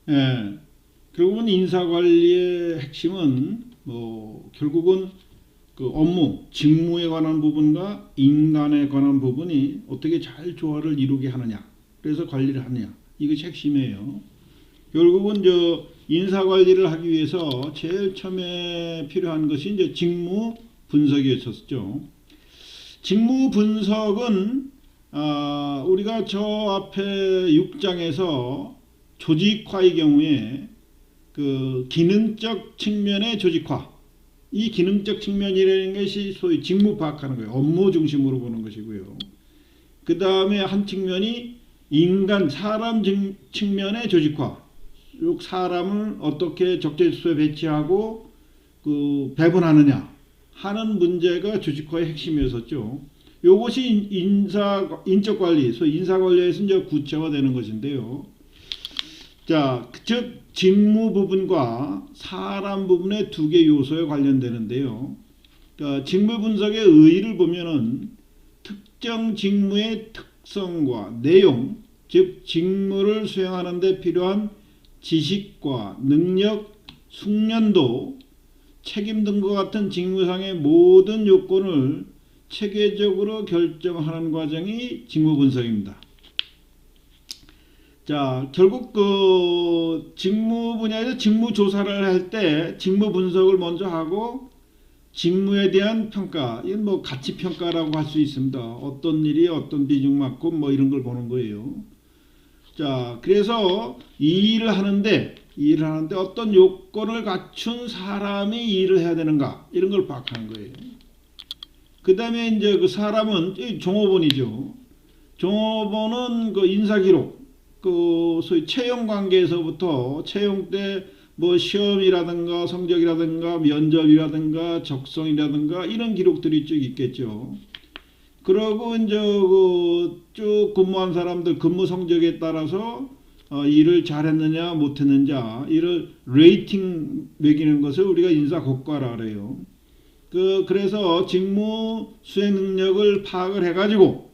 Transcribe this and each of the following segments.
예, 결국은 인사관리의 핵심은 결국은 그 업무, 직무에 관한 부분과 인간에 관한 부분이 어떻게 잘 조화를 이루게 하느냐. 그래서 관리를 하느냐. 이것이 핵심이에요. 결국은 인사 관리를 하기 위해서 제일 처음에 필요한 것이 이제 직무 분석이었었죠. 직무 분석은 우리가 저 앞에 6장에서 조직화의 경우에 그 기능적 측면의 조직화, 이 기능적 측면이라는 것이 소위 직무 파악하는 거예요. 업무 중심으로 보는 것이고요. 그 다음에 한 측면이 인간, 사람 측면의 조직화, 즉 사람을 어떻게 적재수소에 배치하고 그 배분하느냐 하는 문제가 조직화의 핵심이었었죠. 이것이 인적 관리, 소위 인사 관리에서 이제 구체화되는 것인데요. 자, 즉 직무 부분과 사람 부분의 두 개 요소에 관련되는데요. 그러니까 직무 분석의 의의를 보면은 특정 직무의 특성과 내용, 즉 직무를 수행하는 데 필요한 지식과 능력, 숙련도, 책임 등과 같은 직무상의 모든 요건을 체계적으로 결정하는 과정이 직무 분석입니다. 자, 결국 그 직무 분야에서 직무 조사를 할 때 직무 분석을 먼저 하고 직무에 대한 평가, 이건 뭐 가치 평가라고 할 수 있습니다. 어떤 일이 어떤 비중 만큼 뭐 이런 걸 보는 거예요. 자, 그래서 이 일을 하는데 어떤 요건을 갖춘 사람이 이 일을 해야 되는가 이런 걸 파악하는 거예요. 그 다음에 이제 그 사람은 종업원이죠. 종업원은 그 인사기록, 그 소위 채용 관계에서부터 채용 때 뭐 시험이라든가 성적이라든가 면접이라든가 적성이라든가 이런 기록들이 쭉 있겠죠. 그러고 이제 쭉 근무한 사람들 근무 성적에 따라서 일을 잘했느냐 못했느냐 이를 레이팅 매기는 것을 우리가 인사 고과라 그래요. 그래서 직무 수행 능력을 파악을 해가지고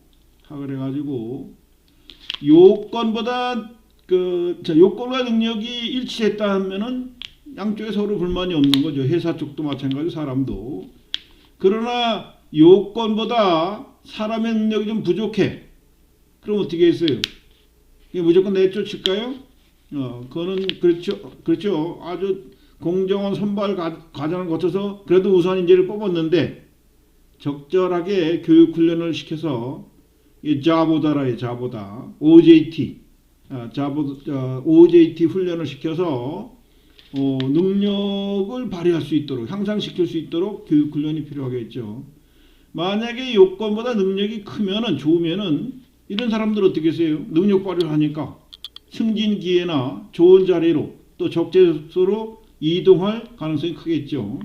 요건보다 요건과 능력이 일치했다 하면은 양쪽에 서로 불만이 없는 거죠. 회사 쪽도 마찬가지고 사람도. 그러나 요건보다 사람의 능력이 좀 부족해. 그럼 어떻게 했어요? 이게 무조건 내쫓을까요? 그거는 그렇죠. 아주 공정한 선발 과정을 거쳐서 그래도 우선 인재를 뽑았는데 적절하게 교육 훈련을 시켜서 자보다라의 자보다 OJT OJT 훈련을 시켜서 능력을 발휘할 수 있도록 향상시킬 수 있도록 교육 훈련이 필요하겠죠. 만약에 요건보다 능력이 크면은 좋으면은 이런 사람들 어떻게 했어요? 능력 발휘를 하니까 승진 기회나 좋은 자리로 또 적재소로 이동할 가능성이 크겠죠.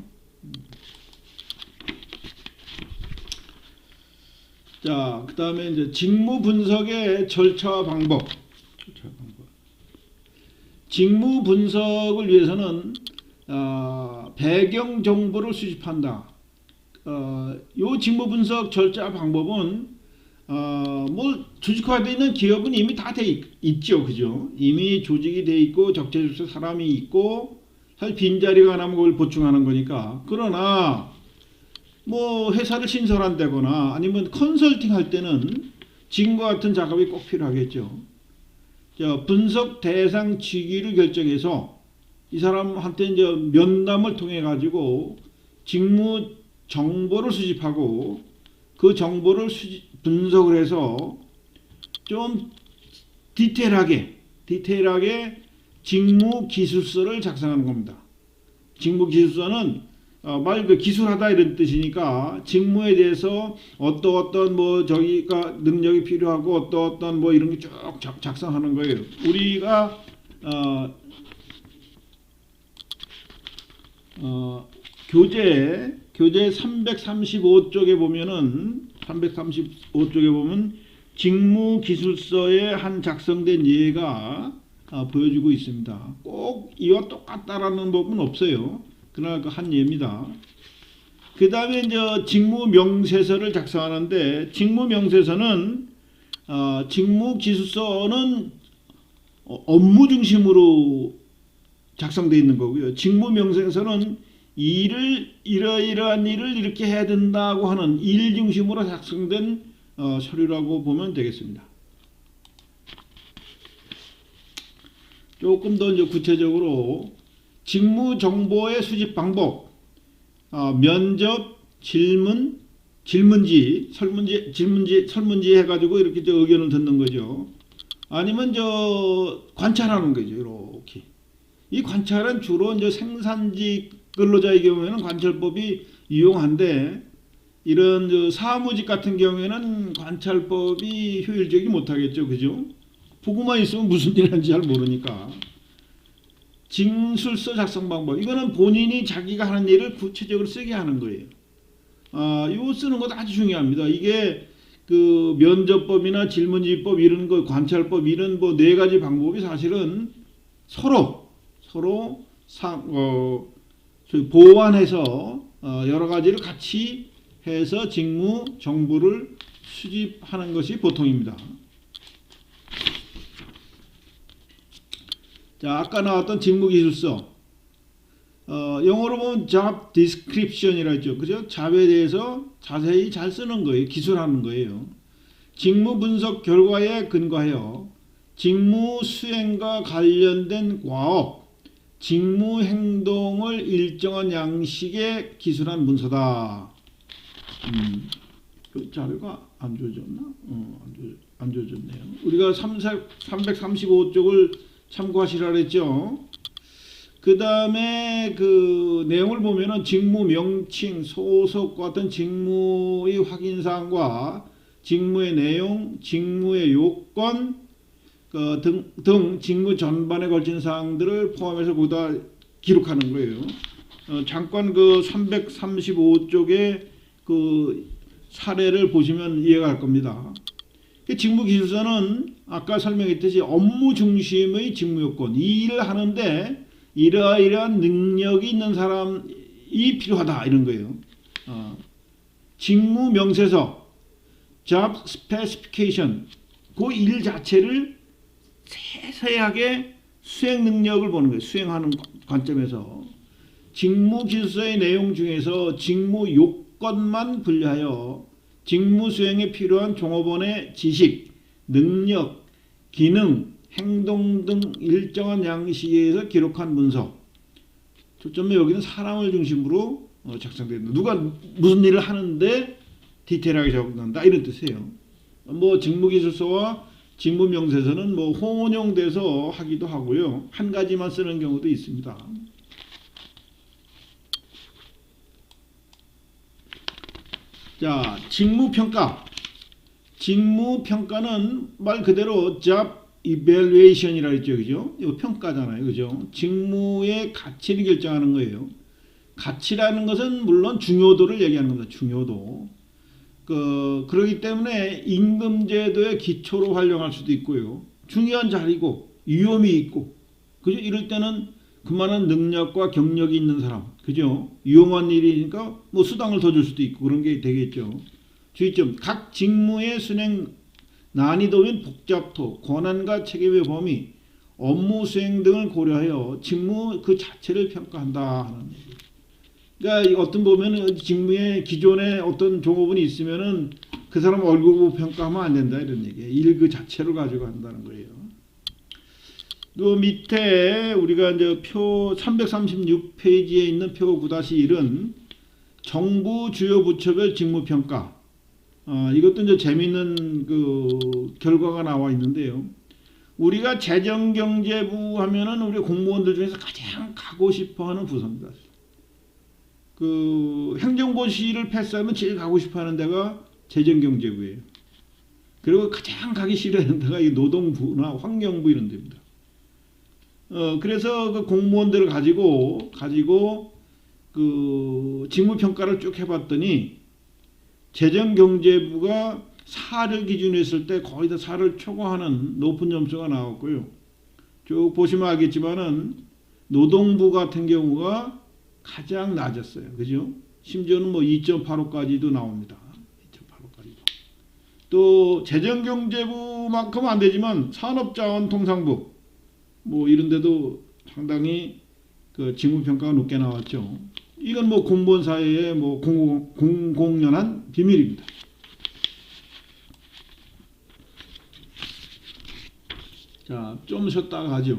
자, 그 다음에 이제 직무 분석의 절차와 방법. 직무 분석을 위해서는 배경 정보를 수집한다. 요 직무 분석 절차 방법은 뭐 조직화되어 있는 기업은 이미 다 돼 있죠, 그죠? 이미 조직이 돼 있고 적재적소 사람이 있고 사실 빈자리가 나면 그걸 보충하는 거니까. 그러나 뭐 회사를 신설한다거나 아니면 컨설팅 할 때는 지금과 같은 작업이 꼭 필요하겠죠. 자, 분석 대상 직위를 결정해서 이 사람한테 이제 면담을 통해 가지고 직무 정보를 수집하고 그 정보를 분석을 해서 좀 디테일하게 직무 기술서를 작성하는 겁니다. 직무 기술서는 말 기술하다 이런 뜻이니까 직무에 대해서 어떤 뭐 저기가 능력이 필요하고 어떤 뭐 이런 게 쭉 작성하는 거예요. 우리가 교재 335쪽에 보면은 335쪽에 보면 직무 기술서의 한 작성된 예가 보여주고 있습니다. 꼭 이와 똑같다라는 법은 없어요. 그러나 그 한 예입니다. 그 다음에 이제 직무 명세서를 작성하는데 직무 명세서는 직무 기술서는 업무 중심으로 작성되어 있는 거고요. 직무명세서는 이러이러한 일을 이렇게 해야 된다고 하는 일 중심으로 작성된 서류라고 보면 되겠습니다. 조금 더 이제 구체적으로 직무 정보의 수집 방법, 면접, 질문지, 설문지 해가지고 이렇게 의견을 듣는 거죠. 아니면 관찰하는 거죠. 이렇게. 이 관찰은 주로 이제 생산직 근로자의 경우에는 관찰법이 유용한데, 이런 사무직 같은 경우에는 관찰법이 효율적이 못하겠죠. 그죠? 보고만 있으면 무슨 일 하는지 잘 모르니까. 징술서 작성 방법. 이거는 본인이 자기가 하는 일을 구체적으로 쓰게 하는 거예요. 이거 쓰는 것도 아주 중요합니다. 이게 그 면접법이나 질문지법 이런 거, 관찰법 이런 뭐 4가지 방법이 사실은 서로 보완해서 여러 가지를 같이 해서 직무 정보를 수집하는 것이 보통입니다. 자, 아까 나왔던 직무기술서, 영어로 보면 job description이라 했죠. 그죠? 잡에 대해서 자세히 잘 쓰는 거예요. 기술하는 거예요. 직무 분석 결과에 근거하여 직무 수행과 관련된 과업, 직무 행동을 일정한 양식에 기술한 문서다. 그 자료가 안 줘졌나? 안 줘졌네요. 우리가 335쪽을 참고하시라 그랬죠. 그 다음에 그 내용을 보면은 직무 명칭, 소속과 같은 직무의 확인사항과 직무의 내용, 직무의 요건 등 직무 전반에 걸친 사항들을 포함해서 거기다 기록하는 거예요. 잠깐 그 335쪽의 그 사례를 보시면 이해가 갈 겁니다. 직무기술서는 아까 설명했듯이 업무 중심의 직무요건, 이 일을 하는데 이러이러한 능력이 있는 사람이 필요하다 이런 거예요. 직무명세서, job specification, 그 일 자체를 세세하게 수행 능력을 보는 거예요. 수행하는 관점에서. 직무기술서의 내용 중에서 직무 요건만 분류하여 직무 수행에 필요한 종업원의 지식, 능력, 기능, 행동 등 일정한 양식에서 기록한 문서. 초점은 여기는 사람을 중심으로 작성된다. 누가 무슨 일을 하는데 디테일하게 적는다 이런 뜻이에요. 뭐 직무기술서와 직무명세서는 뭐 혼용돼서 하기도 하고요. 한 가지만 쓰는 경우도 있습니다. 자, 직무평가. 직무평가는 말 그대로 job evaluation이라 했죠. 그죠? 이거 평가잖아요. 그죠? 직무의 가치를 결정하는 거예요. 가치라는 것은 물론 중요도를 얘기하는 겁니다. 중요도. 그러기 때문에 임금제도의 기초로 활용할 수도 있고요. 중요한 자리고 위험이 있고, 그죠? 이럴 때는 그만한 능력과 경력이 있는 사람, 그죠? 위험한 일이니까 뭐 수당을 더 줄 수도 있고 그런 게 되겠죠. 주의점: 각 직무의 수행 난이도 및 복잡도, 권한과 책임의 범위, 업무 수행 등을 고려하여 직무 그 자체를 평가한다 하는 얘기예요. 그러니까 어떤 보면은 직무에 기존에 어떤 종업원이 있으면은 그 사람 얼굴 보고 평가하면 안 된다 이런 얘기예요. 일 그 자체를 가지고 한다는 거예요. 그 밑에 우리가 이제 표 336페이지에 있는 표 9-1은 정부 주요 부처별 직무평가. 이것도 이제 재미있는 그 결과가 나와 있는데요. 우리가 재정경제부 하면은 우리 공무원들 중에서 가장 가고 싶어하는 부서입니다. 그 행정고시를 패스하면 제일 가고 싶어하는 데가 재정경제부예요. 그리고 가장 가기 싫어하는 데가 이 노동부나 환경부 이런 데입니다. 그래서 그 공무원들을 가지고 그 직무평가를 쭉 해봤더니 재정경제부가 4를 기준으로 했을 때 거의 다 4를 초과하는 높은 점수가 나왔고요. 쭉 보시면 알겠지만은 노동부 같은 경우가 가장 낮았어요. 그죠? 심지어는 뭐 2.85까지도 나옵니다. 2.85까지도. 또 재정경제부만큼은 안 되지만 산업자원통상부 뭐 이런 데도 상당히 그 직무 평가가 높게 나왔죠. 이건 뭐 공무원 사회의 뭐 공공연한 비밀입니다. 자, 좀 쉬었다가 가죠.